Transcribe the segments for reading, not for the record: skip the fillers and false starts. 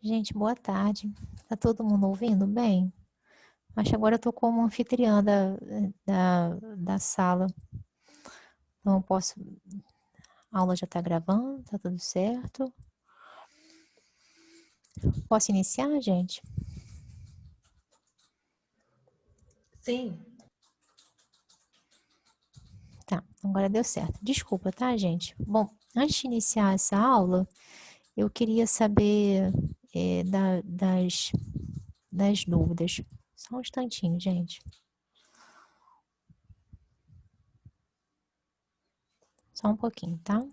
Gente, boa tarde. Tá todo mundo ouvindo bem? Acho que agora eu tô como anfitriã da sala. Então eu posso. A aula já tá gravando, tá tudo certo. Posso iniciar, gente? Sim. Tá, agora deu certo. Desculpa, tá, gente? Bom, antes de iniciar essa aula, eu queria saber das dúvidas. Só um instantinho, gente. Só um pouquinho, tá?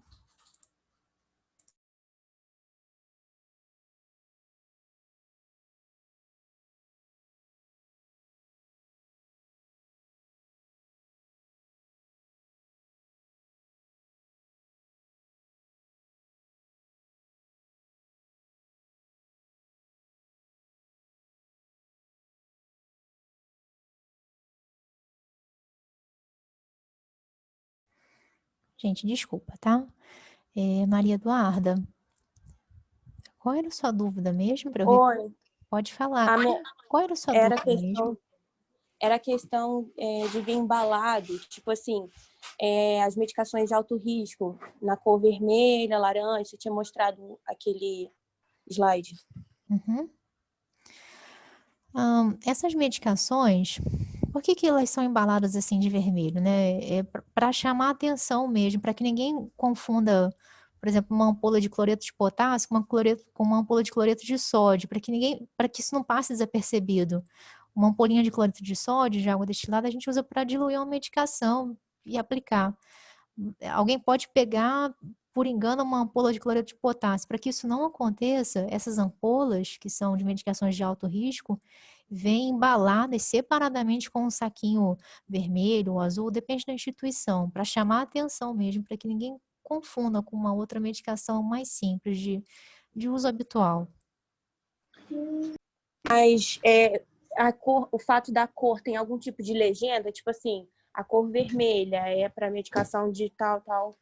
Gente, desculpa, tá? Maria Eduarda, qual era a sua dúvida mesmo? Oi, Pode falar. a Qual era a sua era dúvida mesmo? questão, era questão de vir embalado, tipo assim, as medicações de alto risco, na cor vermelha, laranja, você tinha mostrado aquele slide. Uhum. Essas medicações, por que que elas são embaladas assim de vermelho, né? É para chamar a atenção mesmo, para que ninguém confunda, por exemplo, uma ampola de cloreto de potássio com uma ampola de cloreto de sódio, para que isso não passe desapercebido. Uma ampolinha de cloreto de sódio, de água destilada, a gente usa para diluir uma medicação e aplicar. Alguém pode pegar, por engano, uma ampola de cloreto de potássio. Para que isso não aconteça, essas ampolas, que são de medicações de alto risco, vêm embaladas separadamente com um saquinho vermelho ou azul, depende da instituição, para chamar a atenção mesmo, para que ninguém confunda com uma outra medicação mais simples de uso habitual. Mas a cor, o fato da cor tem algum tipo de legenda, tipo assim, a cor vermelha é para medicação de tal, tal,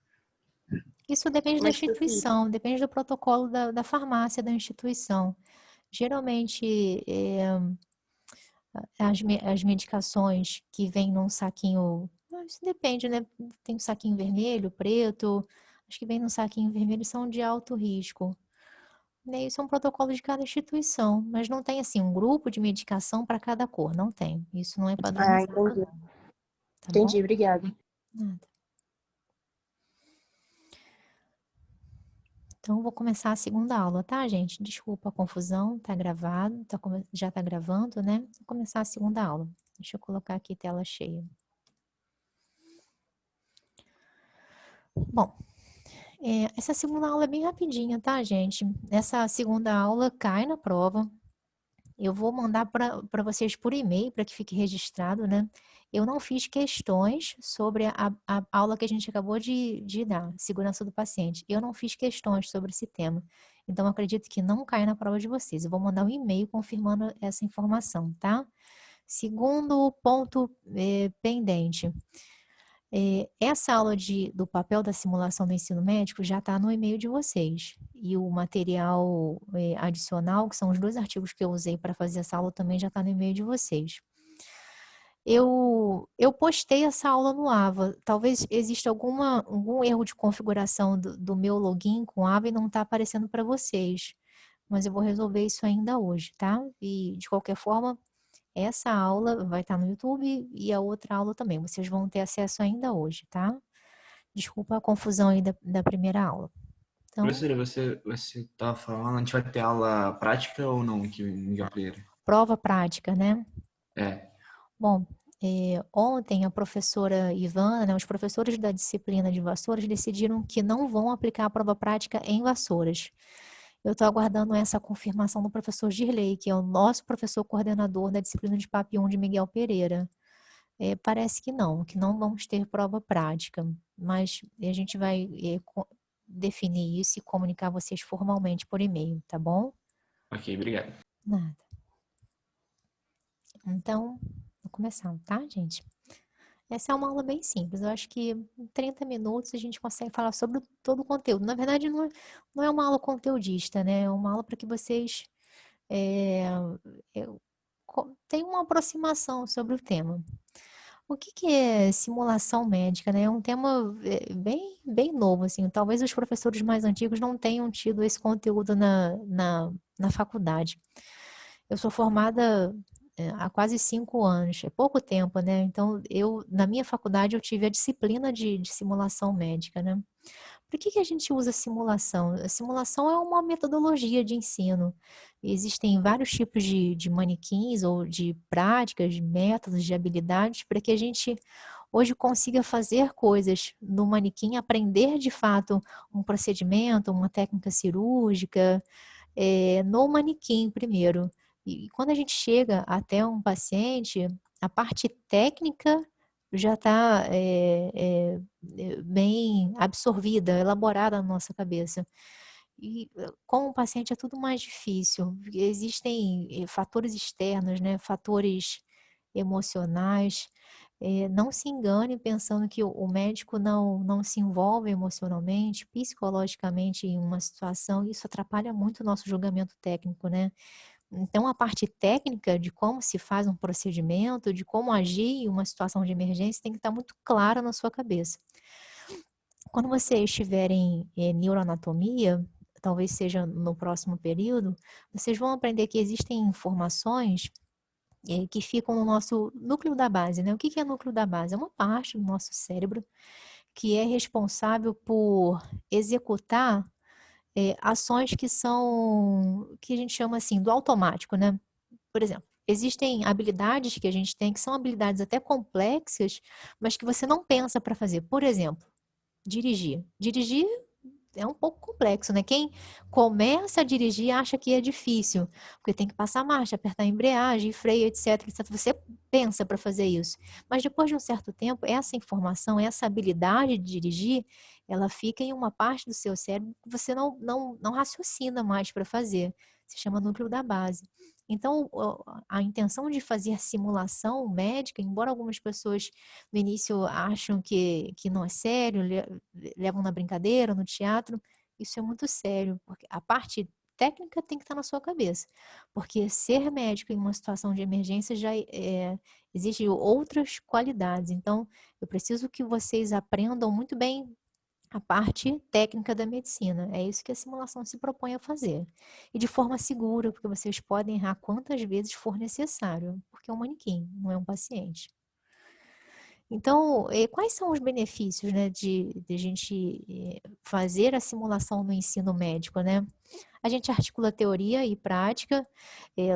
Isso depende da mais específico. instituição, depende do protocolo da farmácia da instituição. Geralmente, as medicações que vêm num saquinho, isso depende, né? Tem um saquinho vermelho, preto, acho que vem num saquinho vermelho, são de alto risco. Né? Isso é um protocolo de cada instituição, mas não tem assim um grupo de medicação para cada cor, não tem. Isso não é Ah, padronizado, entendi. não, tá bom? Entendi, obrigada. Nada. Então, vou começar a segunda aula, tá, gente? Desculpa a confusão, tá gravado, já tá gravando, né? Vou começar a segunda aula. Deixa eu colocar aqui tela cheia. Bom, essa segunda aula é bem rapidinha, tá, gente? Essa segunda aula cai na prova. Eu vou mandar para vocês por e-mail para que fique registrado, né? Eu não fiz questões sobre a aula que a gente acabou de dar, segurança do paciente. Eu não fiz questões sobre esse tema. Então, eu acredito que não cai na prova de vocês. Eu vou mandar um e-mail confirmando essa informação, tá? Segundo ponto pendente. Essa aula do papel da simulação do ensino médico já está no e-mail de vocês. E o material adicional, que são os 2 artigos que eu usei para fazer essa aula, também já está no e-mail de vocês. Eu postei essa aula no Ava. Talvez exista algum erro de configuração do meu login com Ava e não está aparecendo para vocês. Mas eu vou resolver isso ainda hoje, tá? E, de qualquer forma, essa aula vai estar no YouTube e a outra aula também. Vocês vão ter acesso ainda hoje, tá? Desculpa a confusão aí da primeira aula. Então, Professora, você estava falando, a gente vai ter aula prática ou não aqui em Gameleira? prova prática, né? É. Bom, ontem a professora Ivana, né, os professores da disciplina de Vassouras decidiram que não vão aplicar a prova prática em Vassouras. Eu estou aguardando essa confirmação do professor Girley, que é o nosso professor coordenador da disciplina de Papillon de Miguel Pereira. Parece que não vamos ter prova prática, mas a gente vai definir isso e comunicar a vocês formalmente por e-mail, tá bom? Ok, obrigado. Nada. Então, vou começar, tá, gente? Essa é uma aula bem simples. Eu acho que em 30 minutos a gente consegue falar sobre todo o conteúdo. Na verdade, não é uma aula conteudista, né? É uma aula para que vocês é, eu tenho uma aproximação sobre o tema. O que que é simulação médica, né? É um tema bem novo, assim. Talvez os professores mais antigos não tenham tido esse conteúdo na faculdade. Eu sou formada há quase 5 anos, é pouco tempo, né? Então, na minha faculdade, eu tive a disciplina de simulação médica, né? Por que a gente usa simulação? A simulação é uma metodologia de ensino. Existem vários tipos de manequins ou de práticas, de métodos, de habilidades para que a gente hoje consiga fazer coisas no manequim, aprender de fato um procedimento, uma técnica cirúrgica, no manequim primeiro. E quando a gente chega até um paciente, a parte técnica já está bem absorvida, elaborada na nossa cabeça. E com o paciente é tudo mais difícil. Existem fatores externos, né? Fatores emocionais. Não se engane pensando que o médico não se envolve emocionalmente, psicologicamente em uma situação, isso atrapalha muito o nosso julgamento técnico, né? Então, a parte técnica de como se faz um procedimento, de como agir em uma situação de emergência, tem que estar muito clara na sua cabeça. Quando vocês estiverem em neuroanatomia, talvez seja no próximo período, vocês vão aprender que existem informações que ficam no nosso núcleo da base, né? O que é núcleo da base? É uma parte do nosso cérebro que é responsável por executar ações que a gente chama assim do automático, né? Por exemplo, existem habilidades que a gente tem que são habilidades até complexas, mas que você não pensa para fazer. Por exemplo, dirigir. Dirigir é um pouco complexo, né? Quem começa a dirigir acha que é difícil, porque tem que passar marcha, apertar a embreagem, freio, etc, etc. Você pensa para fazer isso. Mas depois de um certo tempo, essa informação, essa habilidade de dirigir, ela fica em uma parte do seu cérebro que você não raciocina mais para fazer. Se chama núcleo da base. Então, a intenção de fazer simulação médica, embora algumas pessoas no início acham que não é sério, levam na brincadeira, no teatro, isso é muito sério, porque a parte técnica tem que estar na sua cabeça, porque ser médico em uma situação de emergência já exige outras qualidades, então eu preciso que vocês aprendam muito bem a parte técnica da medicina, é isso que a simulação se propõe a fazer, e de forma segura, porque vocês podem errar quantas vezes for necessário, porque é um manequim, não é um paciente. Então, quais são os benefícios, né, de a gente fazer a simulação no ensino médico, né? A gente articula teoria e prática. eh,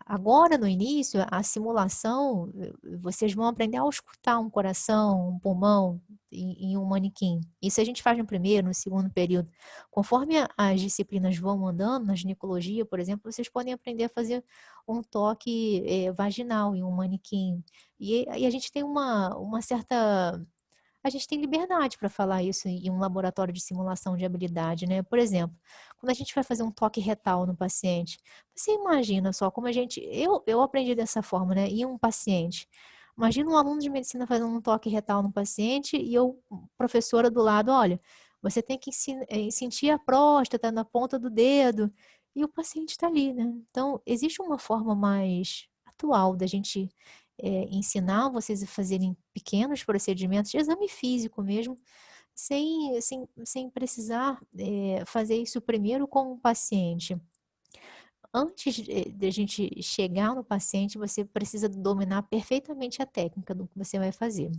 Agora, no início, a simulação, vocês vão aprender a escutar um coração, um pulmão em um manequim. Isso a gente faz no primeiro, no segundo período. Conforme as disciplinas vão andando, na ginecologia, por exemplo, vocês podem aprender a fazer um toque vaginal em um manequim. E a gente tem uma certa a gente tem liberdade para falar isso em um laboratório de simulação de habilidade, né? Por exemplo, quando a gente vai fazer um toque retal no paciente, você imagina só como eu aprendi dessa forma, né? Em um paciente. Imagina um aluno de medicina fazendo um toque retal no paciente e eu, professora do lado, olha, você tem que sentir a próstata na ponta do dedo e o paciente está ali, né? Então, existe uma forma mais atual da gente ensinar vocês a fazerem pequenos procedimentos de exame físico mesmo, sem precisar fazer isso primeiro com o paciente. Antes de a gente chegar no paciente, você precisa dominar perfeitamente a técnica do que você vai fazer.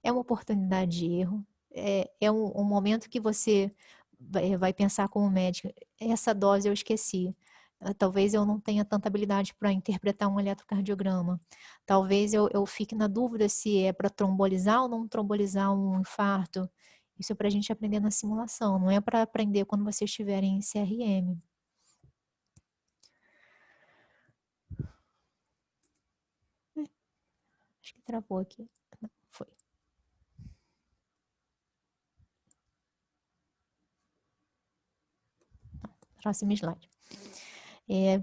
É uma oportunidade de erro, é um momento que você vai pensar como médico, essa dose eu esqueci. Talvez eu não tenha tanta habilidade para interpretar um eletrocardiograma. Talvez eu fique na dúvida se é para trombolizar ou não trombolizar um infarto. Isso é para a gente aprender na simulação, não é para aprender quando vocês estiverem em CRM. Acho que travou aqui. Não, foi. Próximo slide.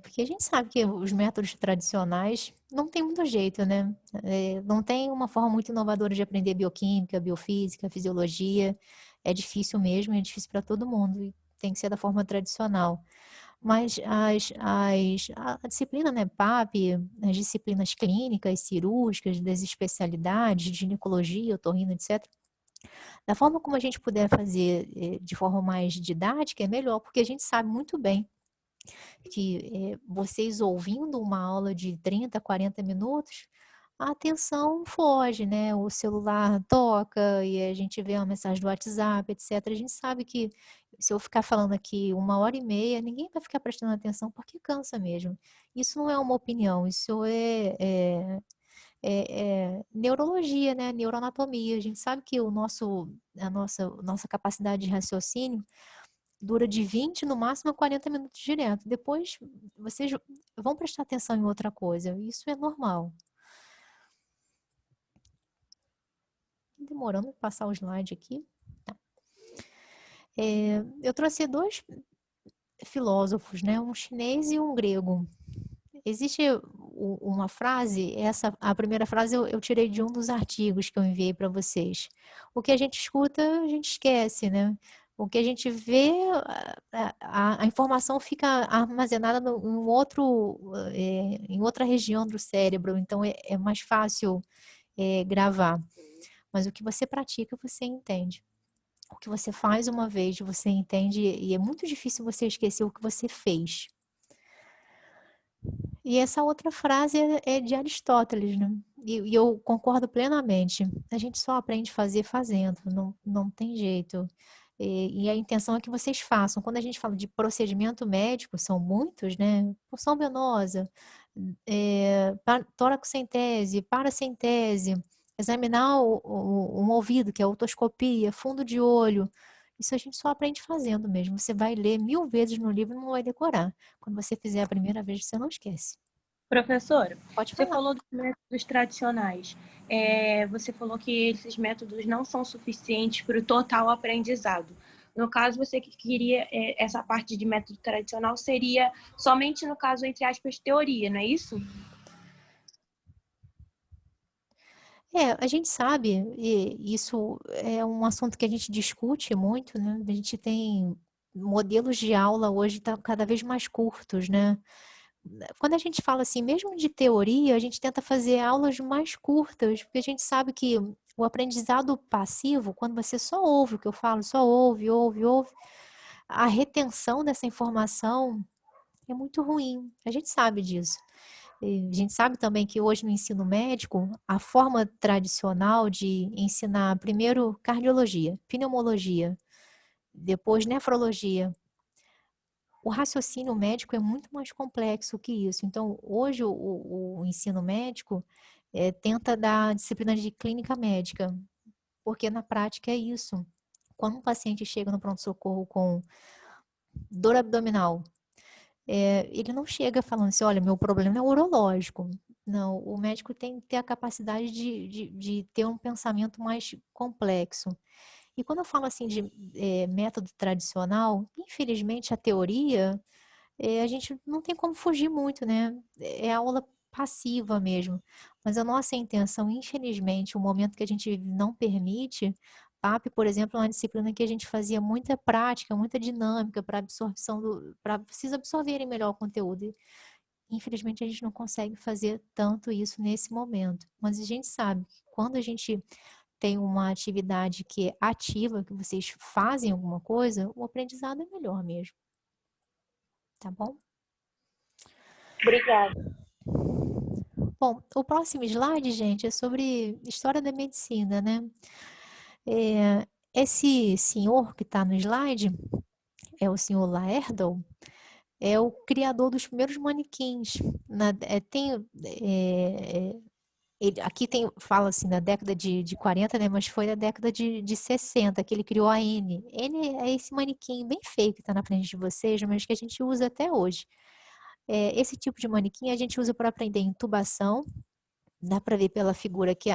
Porque a gente sabe que os métodos tradicionais não tem muito jeito, né? Não tem uma forma muito inovadora de aprender bioquímica, biofísica, fisiologia. É difícil mesmo, é difícil para todo mundo. E tem que ser da forma tradicional. Mas a disciplina, né, PAP, as disciplinas clínicas, cirúrgicas, das especialidades, de ginecologia, otorrino, etc., da forma como a gente puder fazer de forma mais didática, é melhor, porque a gente sabe muito bem que vocês ouvindo uma aula de 30, 40 minutos, a atenção foge, né? O celular toca e a gente vê uma mensagem do WhatsApp, etc. A gente sabe que se eu ficar falando aqui 1 hora e meia, ninguém vai ficar prestando atenção porque cansa mesmo. Isso não é uma opinião, isso é neurologia, né? Neuroanatomia. A gente sabe que a nossa capacidade de raciocínio dura de 20 no máximo a 40 minutos direto. Depois vocês vão prestar atenção em outra coisa. Isso é normal. Demorando para passar o slide aqui. Tá. Eu trouxe 2 filósofos, né? Um chinês e um grego. Existe uma frase, a primeira frase eu tirei de um dos artigos que eu enviei para vocês. O que a gente escuta, a gente esquece, né? O que a gente vê, a informação fica armazenada em outra região do cérebro, então é mais fácil gravar. Mas o que você pratica, você entende. O que você faz uma vez, você entende, e é muito difícil você esquecer o que você fez. E essa outra frase é de Aristóteles, né? E eu concordo plenamente. A gente só aprende a fazer fazendo, não tem jeito. E a intenção é que vocês façam. Quando a gente fala de procedimento médico, são muitos, né? Punção venosa, toracocentese, paracentese, examinar um ouvido, que é a otoscopia, fundo de olho. Isso a gente só aprende fazendo mesmo. Você vai ler 1000 vezes no livro e não vai decorar. Quando você fizer a primeira vez, você não esquece. Professora, Pode você falar. falou dos métodos tradicionais. Você falou que esses métodos não são suficientes para o total aprendizado. No caso, você que queria essa parte de método tradicional seria somente no caso, entre aspas, teoria, não é isso? A gente sabe, e isso é um assunto que a gente discute muito, né? A gente tem modelos de aula hoje tá cada vez mais curtos, né? Quando a gente fala assim, mesmo de teoria, a gente tenta fazer aulas mais curtas, porque a gente sabe que o aprendizado passivo, quando você só ouve o que eu falo, só ouve, ouve, ouve, a retenção dessa informação é muito ruim. A gente sabe disso. E a gente sabe também que hoje no ensino médico, a forma tradicional de ensinar primeiro cardiologia, pneumologia, depois nefrologia, o raciocínio médico é muito mais complexo que isso. Então, hoje o ensino médico tenta dar disciplina de clínica médica, porque na prática é isso. Quando um paciente chega no pronto-socorro com dor abdominal, ele não chega falando assim, olha, meu problema é urológico. Não, o médico tem que ter a capacidade de ter um pensamento mais complexo. E quando eu falo assim de método tradicional, infelizmente a teoria, a gente não tem como fugir muito, né? É aula passiva mesmo. Mas a nossa intenção, infelizmente, o momento que a gente não permite, PAP, por exemplo, é uma disciplina que a gente fazia muita prática, muita dinâmica para absorção para vocês absorverem melhor o conteúdo. E, infelizmente, a gente não consegue fazer tanto isso nesse momento. Mas a gente sabe que quando a gente tem uma atividade que é ativa, que vocês fazem alguma coisa, o aprendizado é melhor mesmo. Tá bom? Obrigada. Bom, o próximo slide, gente, é sobre história da medicina, né? Esse senhor que está no slide é o senhor Laerdal, é o criador dos primeiros manequins. Aqui fala assim, na década de 40, né? Mas foi na década de 60 que ele criou a N. N é esse manequim bem feio que está na frente de vocês, mas que a gente usa até hoje. Esse tipo de manequim a gente usa para aprender intubação. Dá para ver pela figura que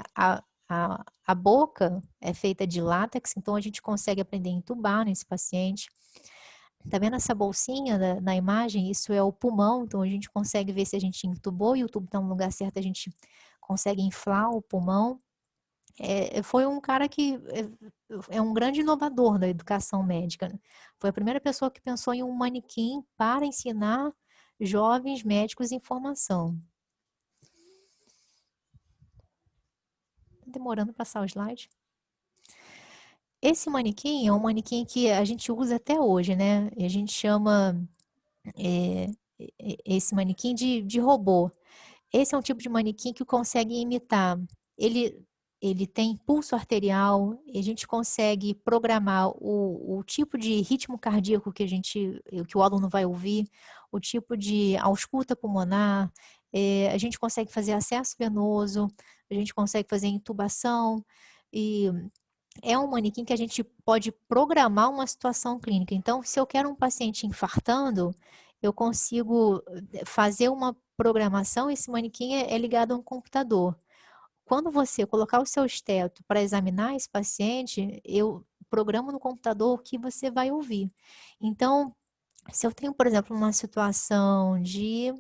a boca é feita de látex, então a gente consegue aprender a intubar nesse paciente. Tá vendo essa bolsinha na imagem? Isso é o pulmão, então a gente consegue ver se a gente intubou e o tubo está no lugar certo, a gente consegue inflar o pulmão. Foi um cara que é um grande inovador da educação médica, né? Foi a primeira pessoa que pensou em um manequim para ensinar jovens médicos em formação. Tá demorando para passar o slide. Esse manequim é um manequim que a gente usa até hoje, né? E a gente chama esse manequim de robô. Esse é um tipo de manequim que consegue imitar. Ele, ele tem pulso arterial, e a gente consegue programar o tipo de ritmo cardíaco que o aluno vai ouvir, o tipo de ausculta pulmonar, a gente consegue fazer acesso venoso, a gente consegue fazer intubação, e é um manequim que a gente pode programar uma situação clínica. Então, se eu quero um paciente infartando, eu consigo fazer uma programação, esse manequim é ligado a um computador. Quando você colocar o seu esteto para examinar esse paciente, eu programo no computador o que você vai ouvir. Então, se eu tenho, por exemplo, uma situação de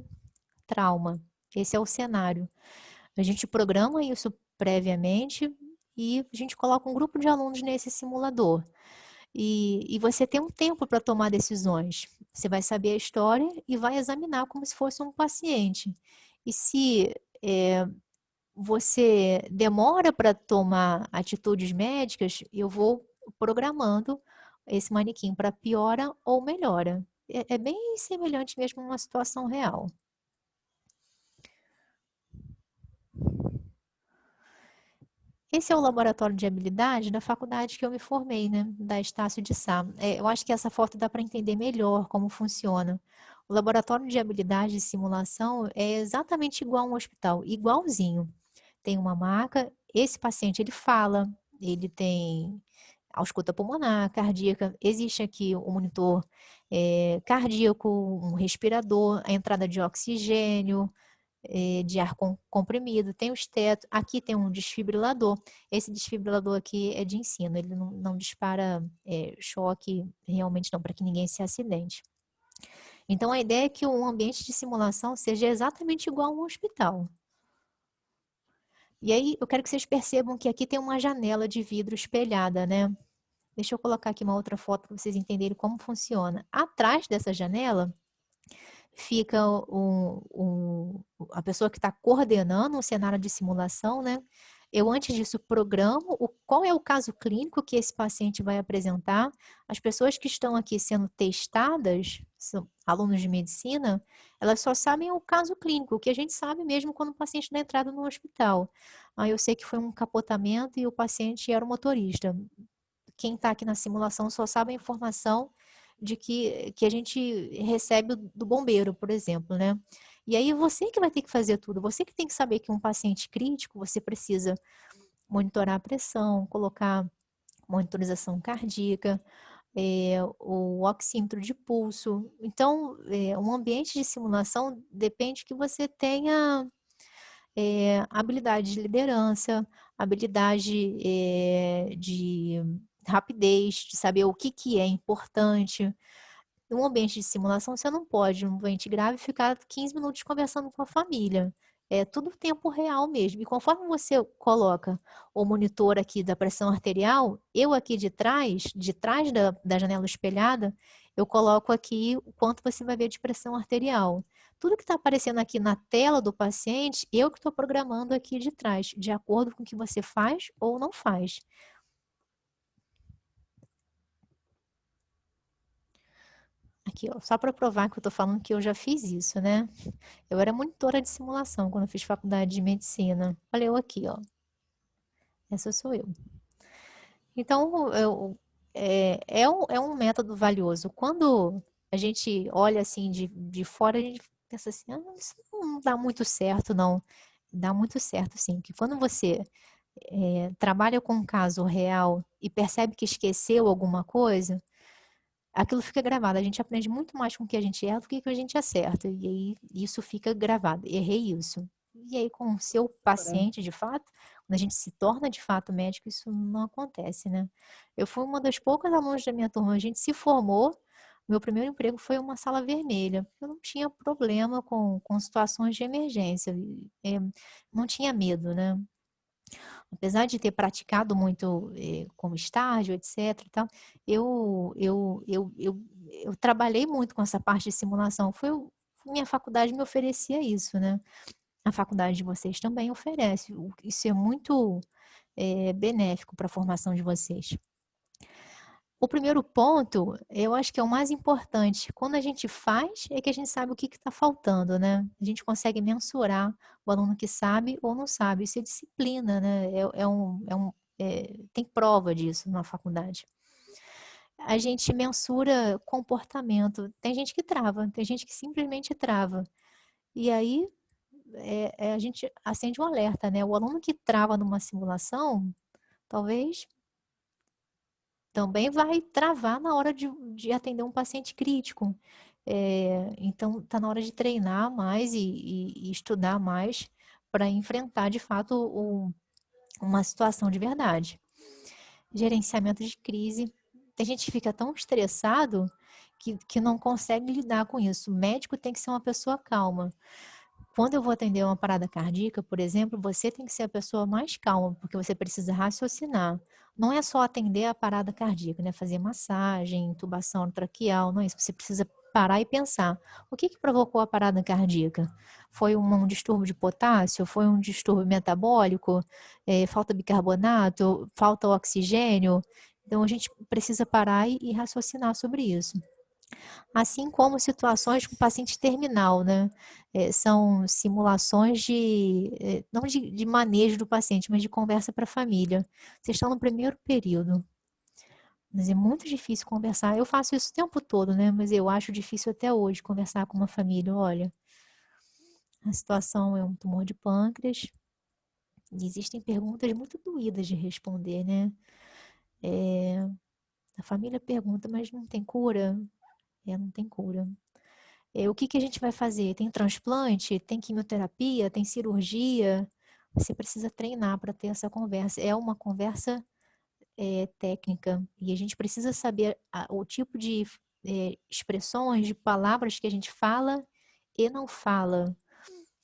trauma, esse é o cenário. A gente programa isso previamente e a gente coloca um grupo de alunos nesse simulador. E você tem um tempo para tomar decisões. Você vai saber a história e vai examinar como se fosse um paciente. E se você demora para tomar atitudes médicas, eu vou programando esse manequim para piora ou melhora. É bem semelhante mesmo a uma situação real. Esse é o laboratório de habilidade da faculdade que eu me formei, né? Da Estácio de Sá. Eu acho que essa foto dá para entender melhor como funciona. O laboratório de habilidade e simulação é exatamente igual a um hospital, igualzinho. Tem uma maca, esse paciente ele fala, ele tem ausculta pulmonar, cardíaca, existe aqui o monitor cardíaco, um respirador, a entrada de oxigênio, de ar comprimido, tem o esteto, aqui tem um desfibrilador. Esse desfibrilador aqui é de ensino, ele não dispara choque realmente não, para que ninguém se acidente. Então a ideia é que um ambiente de simulação seja exatamente igual a um hospital. E aí eu quero que vocês percebam que aqui tem uma janela de vidro espelhada, né? Deixa eu colocar aqui uma outra foto para vocês entenderem como funciona. Atrás dessa janela fica a pessoa que está coordenando um cenário de simulação, né? Eu, antes disso, programo qual é o caso clínico que esse paciente vai apresentar. As pessoas que estão aqui sendo testadas, são alunos de medicina, elas só sabem o caso clínico, o que a gente sabe mesmo quando o paciente dá entrada no hospital. Eu sei que foi um capotamento e o paciente era o motorista. Quem está aqui na simulação só sabe a informação de que a gente recebe do bombeiro, por exemplo, né? E aí você que vai ter que fazer tudo, você que tem que saber que um paciente crítico, você precisa monitorar a pressão, colocar monitorização cardíaca, o oxímetro de pulso. Então, um ambiente de simulação depende que você tenha habilidade de liderança, habilidade de rapidez, de saber o que é importante. Num ambiente de simulação, você não pode, num doente grave, ficar 15 minutos conversando com a família. É tudo tempo real mesmo. E conforme você coloca o monitor aqui da pressão arterial, eu aqui de trás da janela espelhada, eu coloco aqui o quanto você vai ver de pressão arterial. Tudo que está aparecendo aqui na tela do paciente, eu que estou programando aqui de trás, de acordo com o que você faz ou não faz. Aqui, ó, só para provar que eu estou falando que eu já fiz isso, né? Eu era monitora de simulação quando eu fiz faculdade de medicina. Olha eu aqui, ó. Essa sou eu. Então, é um método valioso. Quando a gente olha assim de fora, a gente pensa assim, isso não dá muito certo, não. Dá muito certo, sim. Que quando você trabalha com um caso real e percebe que esqueceu alguma coisa, aquilo fica gravado. A gente aprende muito mais com o que a gente erra do que com o que a gente acerta. E aí isso fica gravado. Errei isso. E aí, com o seu paciente, de fato, quando a gente se torna de fato médico, isso não acontece, né? Eu fui uma das poucas alunas da minha turma, a gente se formou. Meu primeiro emprego foi uma sala vermelha. Eu não tinha problema com situações de emergência. Não tinha medo, né? Apesar de ter praticado muito como estágio, etc. e tal, eu trabalhei muito com essa parte de simulação. Minha faculdade me oferecia isso, né? A faculdade de vocês também oferece. Isso é muito benéfico para a formação de vocês. O primeiro ponto, eu acho que é o mais importante. Quando a gente faz, é que a gente sabe o que está faltando, né? A gente consegue mensurar o aluno que sabe ou não sabe. Isso é disciplina, né? Tem prova disso na faculdade. A gente mensura comportamento. Tem gente que trava, tem gente que simplesmente trava. E aí a gente acende um alerta, né? O aluno que trava numa simulação, talvez também vai travar na hora de atender um paciente crítico. Então, está na hora de treinar mais e estudar mais para enfrentar, de fato, uma situação de verdade. Gerenciamento de crise. Tem gente que fica tão estressado que não consegue lidar com isso. O médico tem que ser uma pessoa calma. Quando eu vou atender uma parada cardíaca, por exemplo, você tem que ser a pessoa mais calma, porque você precisa raciocinar. Não é só atender a parada cardíaca, né? Fazer massagem, intubação traqueal, não é isso. Você precisa parar e pensar. O que provocou a parada cardíaca? Foi um distúrbio de potássio? Foi um distúrbio metabólico? Falta bicarbonato? Falta oxigênio? Então, a gente precisa parar e raciocinar sobre isso. Assim como situações com paciente terminal, né? São simulações não de manejo do paciente, mas de conversa para a família. Vocês estão no primeiro período, mas é muito difícil conversar. Eu faço isso o tempo todo, né? Mas eu acho difícil até hoje conversar com uma família. Olha, a situação é um tumor de pâncreas. E existem perguntas muito doídas de responder, né? A família pergunta, mas não tem cura? Não tem cura. O que a gente vai fazer? Tem transplante? Tem quimioterapia? Tem cirurgia? Você precisa treinar para ter essa conversa. É uma conversa técnica e a gente precisa saber o tipo de expressões, de palavras que a gente fala e não fala.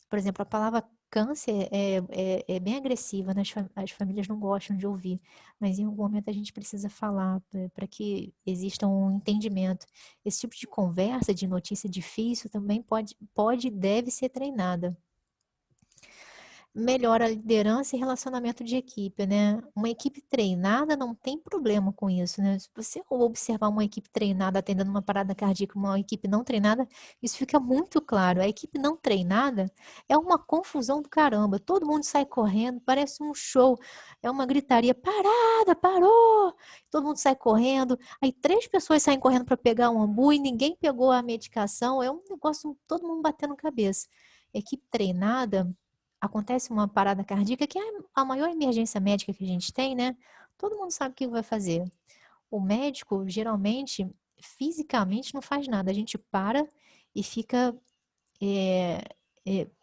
Por exemplo, a palavra câncer é bem agressiva, né? As famílias não gostam de ouvir, mas em algum momento a gente precisa falar para que exista um entendimento. Esse tipo de conversa, de notícia difícil, também pode e deve ser treinada. Melhora a liderança e relacionamento de equipe, né? Uma equipe treinada não tem problema com isso, né? Se você observar uma equipe treinada atendendo uma parada cardíaca, uma equipe não treinada, isso fica muito claro. A equipe não treinada é uma confusão do caramba. Todo mundo sai correndo, parece um show. É uma gritaria, parada, parou! Todo mundo sai correndo. Aí 3 pessoas saem correndo para pegar um ambu e ninguém pegou a medicação. É um negócio, todo mundo batendo cabeça. Equipe treinada acontece uma parada cardíaca, que é a maior emergência médica que a gente tem, né? Todo mundo sabe o que vai fazer. O médico, geralmente, fisicamente não faz nada. A gente para e fica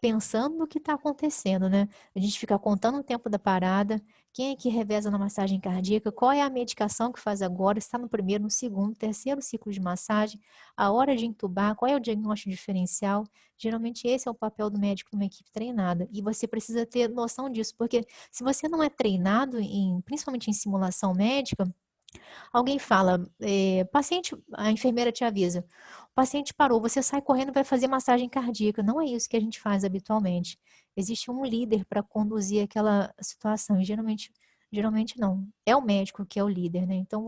pensando no que está acontecendo, né? A gente fica contando o tempo da parada, quem é que reveza na massagem cardíaca, qual é a medicação que faz agora, está no primeiro, no segundo, terceiro ciclo de massagem, a hora de intubar, qual é o diagnóstico diferencial. Geralmente esse é o papel do médico numa equipe treinada. E você precisa ter noção disso, porque se você não é treinado, principalmente em simulação médica, alguém fala, paciente, a enfermeira te avisa, o paciente parou, você sai correndo e vai fazer massagem cardíaca. Não é isso que a gente faz habitualmente. Existe um líder para conduzir aquela situação, e geralmente não. É o médico que é o líder, né? Então,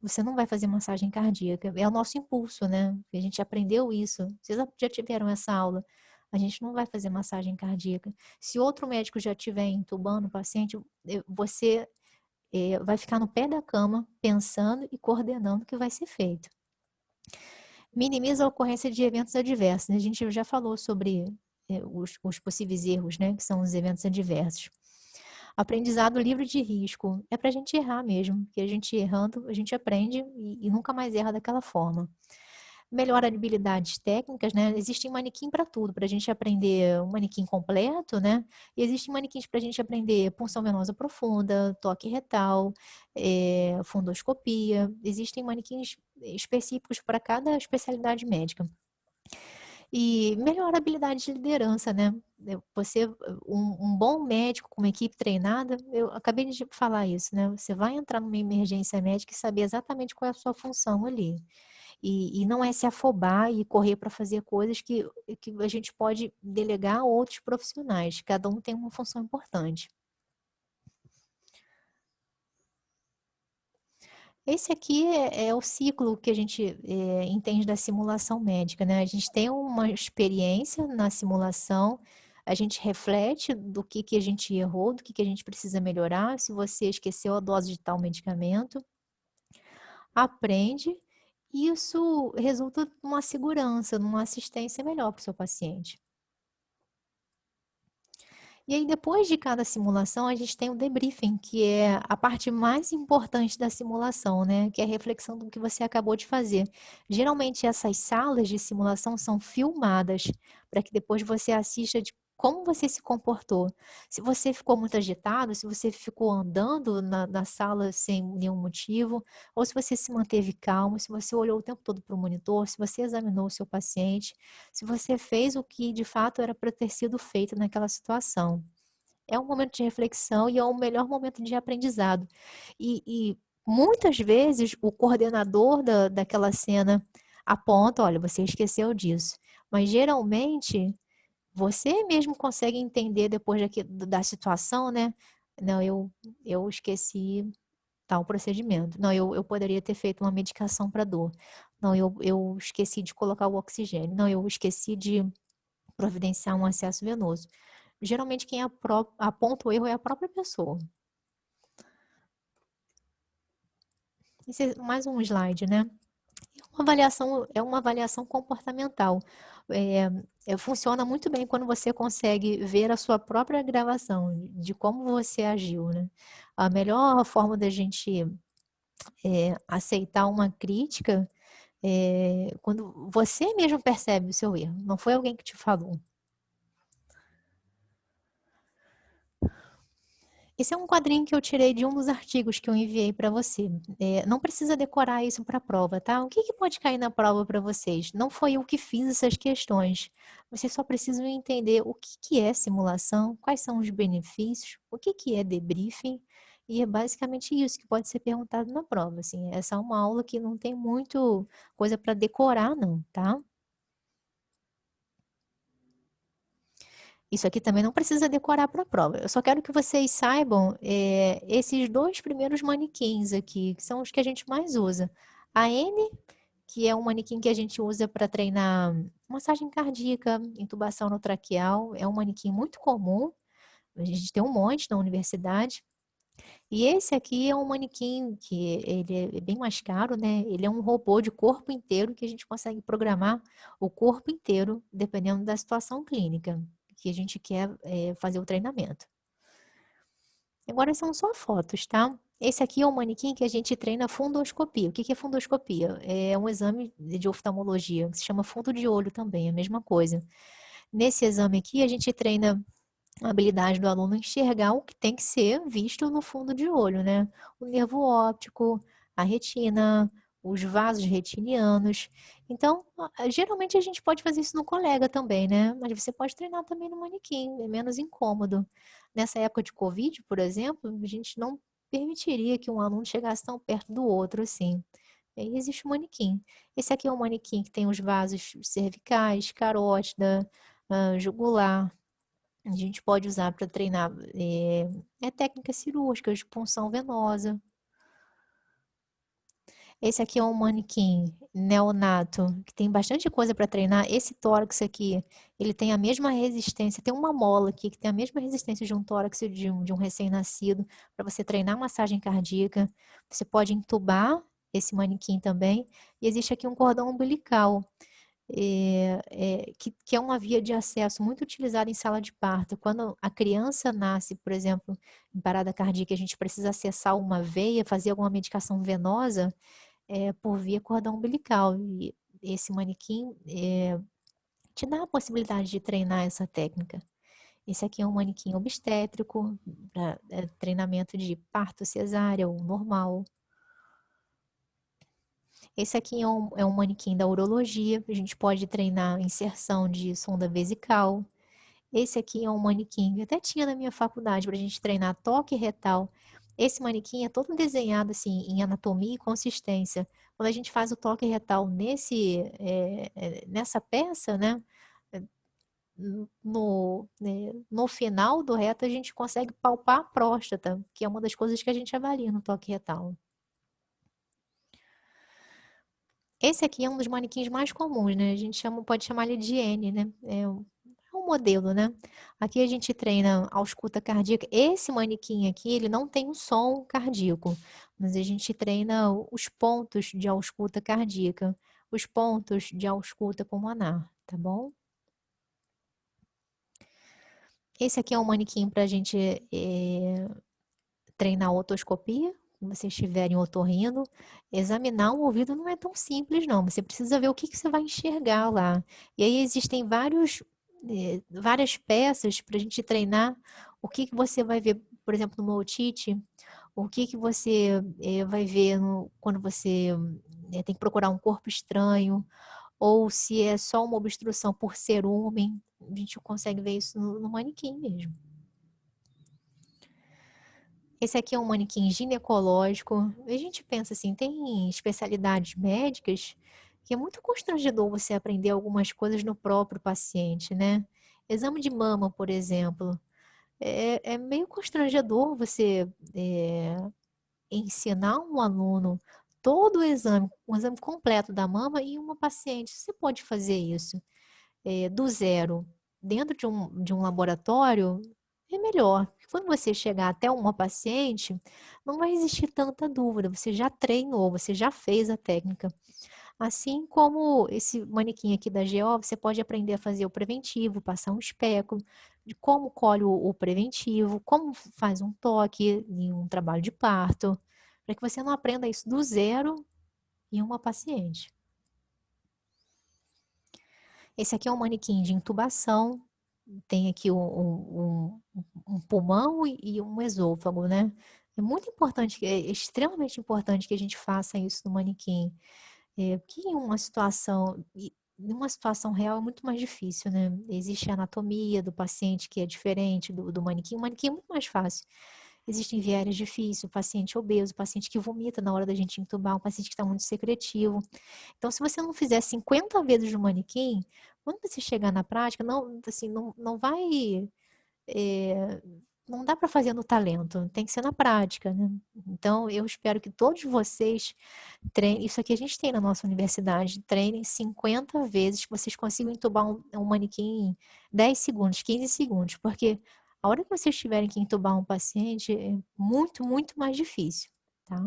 você não vai fazer massagem cardíaca. É o nosso impulso, né? A gente aprendeu isso. Vocês já tiveram essa aula. A gente não vai fazer massagem cardíaca. Se outro médico já estiver entubando o paciente, você vai ficar no pé da cama, pensando e coordenando o que vai ser feito. Minimiza a ocorrência de eventos adversos, né? A gente já falou sobre os possíveis erros, né? Que são os eventos adversos. Aprendizado livre de risco. É para a gente errar mesmo, porque a gente errando, a gente aprende e nunca mais erra daquela forma. Melhora habilidades técnicas, né? Existe manequim para tudo, para a gente aprender um manequim completo, né? E existem manequins para a gente aprender punção venosa profunda, toque retal, fundoscopia. Existem manequins específicos para cada especialidade médica. E melhora a habilidade de liderança, né? você, um bom médico com uma equipe treinada, eu acabei de falar isso, né? Você vai entrar numa emergência médica e saber exatamente qual é a sua função ali. E não é se afobar e correr para fazer coisas que a gente pode delegar a outros profissionais. Cada um tem uma função importante. Esse aqui é o ciclo que a gente entende da simulação médica, né? A gente tem uma experiência na simulação, a gente reflete do que a gente errou, do que a gente precisa melhorar, se você esqueceu a dose de tal medicamento, aprende, e isso resulta numa segurança, numa assistência melhor para o seu paciente. E aí, depois de cada simulação, a gente tem o debriefing, que é a parte mais importante da simulação, né? Que é a reflexão do que você acabou de fazer. Geralmente, essas salas de simulação são filmadas, para que depois você assista de como você se comportou. Se você ficou muito agitado, se você ficou andando na sala sem nenhum motivo, ou se você se manteve calmo, se você olhou o tempo todo para o monitor, se você examinou o seu paciente, se você fez o que de fato era para ter sido feito naquela situação. É um momento de reflexão e é o melhor momento de aprendizado. E muitas vezes o coordenador daquela cena aponta, olha, você esqueceu disso. Mas geralmente você mesmo consegue entender depois da situação, né? Não, eu esqueci tal procedimento. Não, eu poderia ter feito uma medicação para dor. Não, eu esqueci de colocar o oxigênio. Não, eu esqueci de providenciar um acesso venoso. Geralmente quem aponta o erro é a própria pessoa. Esse é mais um slide, né? É uma avaliação comportamental. Funciona muito bem quando você consegue ver a sua própria gravação de como você agiu, né? A melhor forma da gente aceitar uma crítica é quando você mesmo percebe o seu erro, não foi alguém que te falou. Esse é um quadrinho que eu tirei de um dos artigos que eu enviei para você. Não precisa decorar isso para a prova, tá? O que pode cair na prova para vocês? Não foi eu que fiz essas questões. Vocês só precisam entender o que é simulação, quais são os benefícios, o que é debriefing, e é basicamente isso que pode ser perguntado na prova. Assim, essa é uma aula que não tem muito coisa para decorar, não, tá? Isso aqui também não precisa decorar para a prova. Eu só quero que vocês saibam esses dois primeiros manequins aqui, que são os que a gente mais usa. A N, que é um manequim que a gente usa para treinar massagem cardíaca, intubação no traqueal, é um manequim muito comum. A gente tem um monte na universidade. E esse aqui é um manequim que ele é bem mais caro, né? Ele é um robô de corpo inteiro que a gente consegue programar o corpo inteiro, dependendo da situação clínica que a gente quer fazer o treinamento. Agora são só fotos, tá? Esse aqui é um manequim que a gente treina fundoscopia. O que é fundoscopia? É um exame de oftalmologia, que se chama fundo de olho também, é a mesma coisa. Nesse exame aqui, a gente treina a habilidade do aluno enxergar o que tem que ser visto no fundo de olho, né? O nervo óptico, a retina, os vasos retinianos. Então, geralmente a gente pode fazer isso no colega também, né? Mas você pode treinar também no manequim, é menos incômodo. Nessa época de Covid, por exemplo, a gente não permitiria que um aluno chegasse tão perto do outro assim. E aí existe o manequim. Esse aqui é um manequim que tem os vasos cervicais, carótida, jugular. A gente pode usar para treinar técnicas cirúrgicas, punção venosa. Esse aqui é um manequim neonato, que tem bastante coisa para treinar. Esse tórax aqui, ele tem a mesma resistência, tem uma mola aqui que tem a mesma resistência de um tórax de um recém-nascido, para você treinar massagem cardíaca. Você pode entubar esse manequim também. E existe aqui um cordão umbilical que é uma via de acesso muito utilizada em sala de parto. Quando a criança nasce, por exemplo, em parada cardíaca, a gente precisa acessar uma veia, fazer alguma medicação venosa por via cordão umbilical. E esse manequim te dá a possibilidade de treinar essa técnica. Esse aqui é um manequim obstétrico, para treinamento de parto cesárea ou normal. Esse aqui é um manequim da urologia, a gente pode treinar inserção de sonda vesical. Esse aqui é um manequim que até tinha na minha faculdade para a gente treinar toque retal. Esse manequim é todo desenhado assim em anatomia e consistência. Quando a gente faz o toque retal nessa peça, né? No final do reto a gente consegue palpar a próstata, que é uma das coisas que a gente avalia no toque retal. Esse aqui é um dos manequins mais comuns, né? A gente pode chamar ele de N, né? É um modelo, né? Aqui a gente treina a ausculta cardíaca. Esse manequim aqui, ele não tem um som cardíaco, mas a gente treina os pontos de ausculta cardíaca, os pontos de ausculta pulmonar, tá bom? Esse aqui é um manequim para a gente treinar a otoscopia. Se vocês estiverem otorrino, examinar um ouvido não é tão simples, não. Você precisa ver o que você vai enxergar lá. E aí existem várias peças para a gente treinar o que você vai ver, por exemplo, numa otite, o que você vai ver quando você tem que procurar um corpo estranho, ou se é só uma obstrução por cerúmen. A gente consegue ver isso no manequim mesmo. Esse aqui é um manequim ginecológico. A gente pensa assim, tem especialidades médicas que é muito constrangedor você aprender algumas coisas no próprio paciente, né? Exame de mama, por exemplo. É meio constrangedor você ensinar um aluno todo o exame completo da mama em uma paciente. Você pode fazer isso do zero, dentro de um laboratório, é melhor. Quando você chegar até uma paciente, não vai existir tanta dúvida, você já treinou, você já fez a técnica. Assim como esse manequim aqui da GO, você pode aprender a fazer o preventivo, passar um especo, de como colhe o preventivo, como faz um toque em um trabalho de parto, para que você não aprenda isso do zero em uma paciente. Esse aqui é um manequim de intubação, tem aqui um pulmão e um esôfago, né? É muito importante, é extremamente importante que a gente faça isso no manequim, porque em uma situação real é muito mais difícil, né? Existe a anatomia do paciente que é diferente do manequim. O manequim é muito mais fácil. Existem viérias difíceis, o paciente obeso, o paciente que vomita na hora da gente intubar, um paciente que está muito secretivo. Então, se você não fizer 50 vezes no manequim, quando você chegar na prática, não, assim, não vai. é, não dá para fazer no talento, tem que ser na prática, né? Então, eu espero que todos vocês treinem. Isso aqui a gente tem na nossa universidade, treinem 50 vezes, que vocês consigam entubar um manequim em 10 segundos, 15 segundos, porque a hora que vocês tiverem que entubar um paciente é muito, muito mais difícil, tá?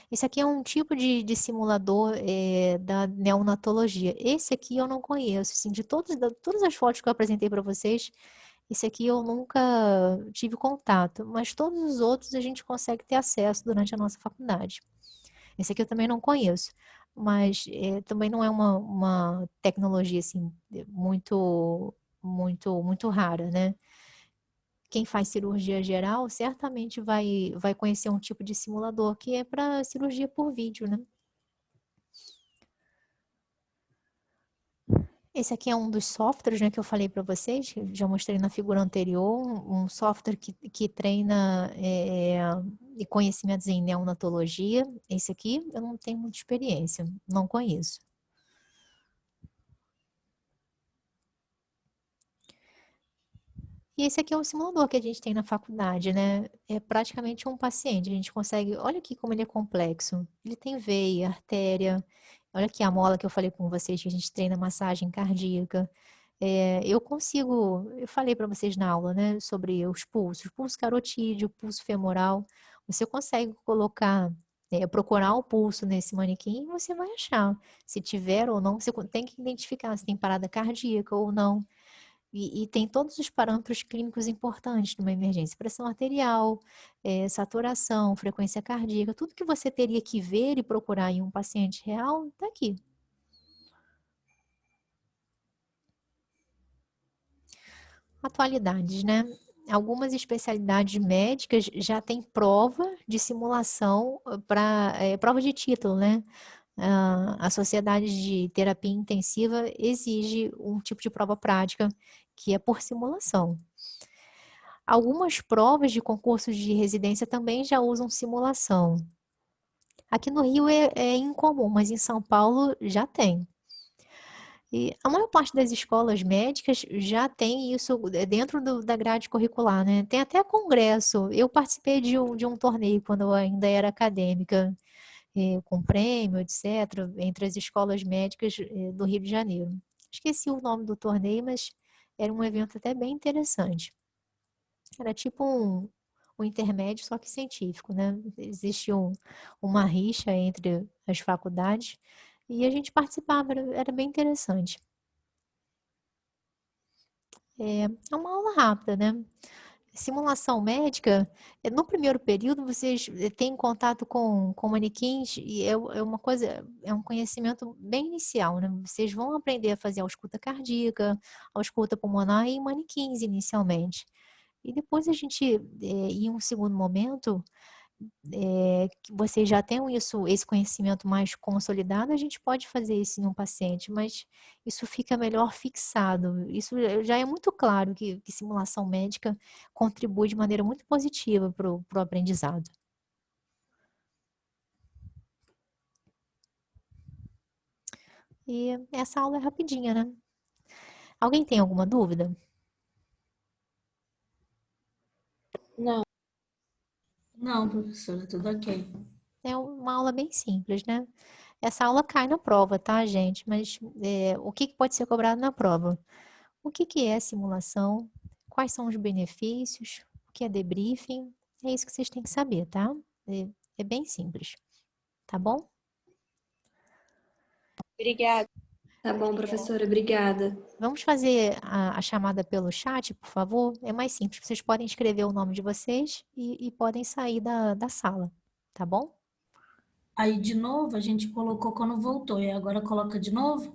Esse aqui é um tipo de simulador da neonatologia. Esse aqui eu não conheço. Assim, todas as fotos que eu apresentei para vocês, esse aqui eu nunca tive contato, mas todos os outros a gente consegue ter acesso durante a nossa faculdade. Esse aqui eu também não conheço, mas também não é uma tecnologia assim muito, muito, muito rara, né? Quem faz cirurgia geral certamente vai conhecer um tipo de simulador que é para cirurgia por vídeo, né? Esse aqui é um dos softwares, né, que eu falei para vocês, que eu já mostrei na figura anterior, um software que treina de conhecimentos em neonatologia. Esse aqui eu não tenho muita experiência, não conheço. E esse aqui é um simulador que a gente tem na faculdade, né? É praticamente um paciente. A gente consegue. Olha aqui como ele é complexo. Ele tem veia, artéria. Olha aqui a mola que eu falei com vocês, que a gente treina massagem cardíaca. Eu falei para vocês na aula, né, sobre os pulsos, pulso carotídeo, pulso femoral. Você consegue procurar o pulso nesse manequim e você vai achar se tiver ou não. Você tem que identificar se tem parada cardíaca ou não. E tem todos os parâmetros clínicos importantes numa emergência: pressão arterial, saturação, frequência cardíaca, tudo que você teria que ver e procurar em um paciente real, está aqui. Atualidades, né? Algumas especialidades médicas já têm prova de simulação para prova de título, né? a sociedade de terapia intensiva exige um tipo de prova prática que é por simulação. Algumas provas de concursos de residência também já usam simulação. Aqui no Rio é incomum, mas em São Paulo já tem. E a maior parte das escolas médicas já tem isso dentro da grade curricular, né? Tem até congresso. Eu participei de um torneio quando eu ainda era acadêmica, com prêmio, etc., entre as escolas médicas do Rio de Janeiro. Esqueci o nome do torneio, mas era um evento até bem interessante. Era tipo um intermédio, só que científico, né? Existia uma rixa entre as faculdades e a gente participava, era bem interessante. É uma aula rápida, né? Simulação médica, no primeiro período vocês têm contato com manequins e é uma coisa, é um conhecimento bem inicial, né? Vocês vão aprender a fazer a ausculta cardíaca, a ausculta pulmonar em manequins inicialmente. E depois a gente, em um segundo momento, que vocês já tenham esse conhecimento mais consolidado, a gente pode fazer isso em um paciente, mas isso fica melhor fixado. Isso já é muito claro que simulação médica contribui de maneira muito positiva para o aprendizado. E essa aula é rapidinha, né? Alguém tem alguma dúvida? Não. Não, professora, tudo ok. É uma aula bem simples, né? Essa aula cai na prova, tá, gente? Mas o que pode ser cobrado na prova? O que é simulação? Quais são os benefícios? O que é debriefing? É isso que vocês têm que saber, tá? É bem simples, tá bom? Obrigada. Tá bom, professora, obrigada. Vamos fazer a chamada pelo chat, por favor? É mais simples. Vocês podem escrever o nome de vocês e podem sair da sala, tá bom? Aí, de novo, a gente colocou quando voltou, e agora coloca de novo?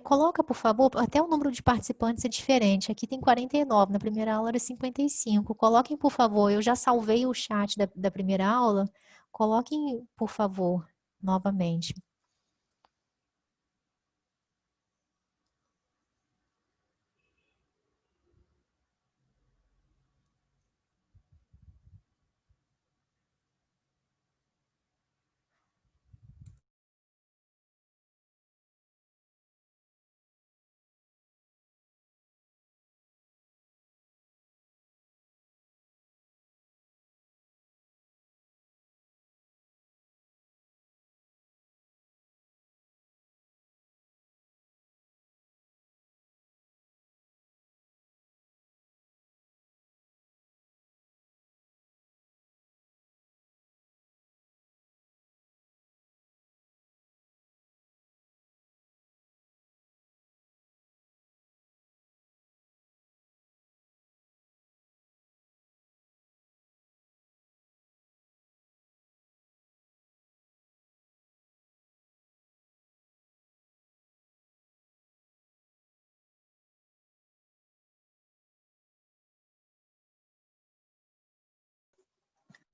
Coloca, por favor, até o número de participantes é diferente. Aqui tem 49, na primeira aula era 55. Coloquem, por favor, eu já salvei o chat da primeira aula. Coloquem, por favor, novamente.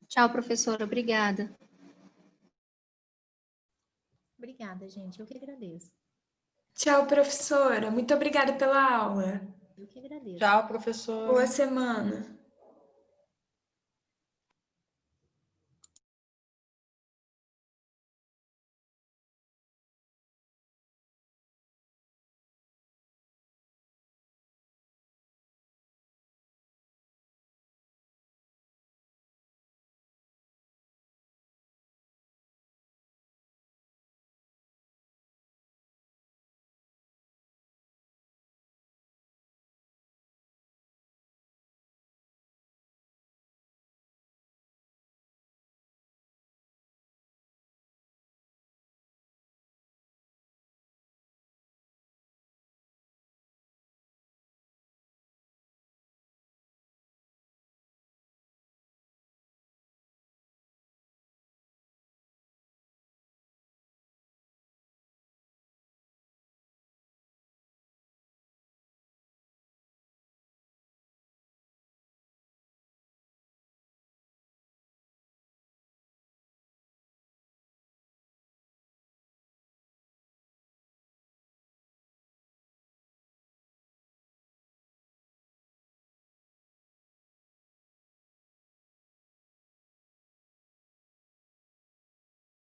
Tchau, professora, obrigada. Obrigada, gente. Eu que agradeço. Tchau, professora. Muito obrigada pela aula. Eu que agradeço. Tchau, professor. Boa semana.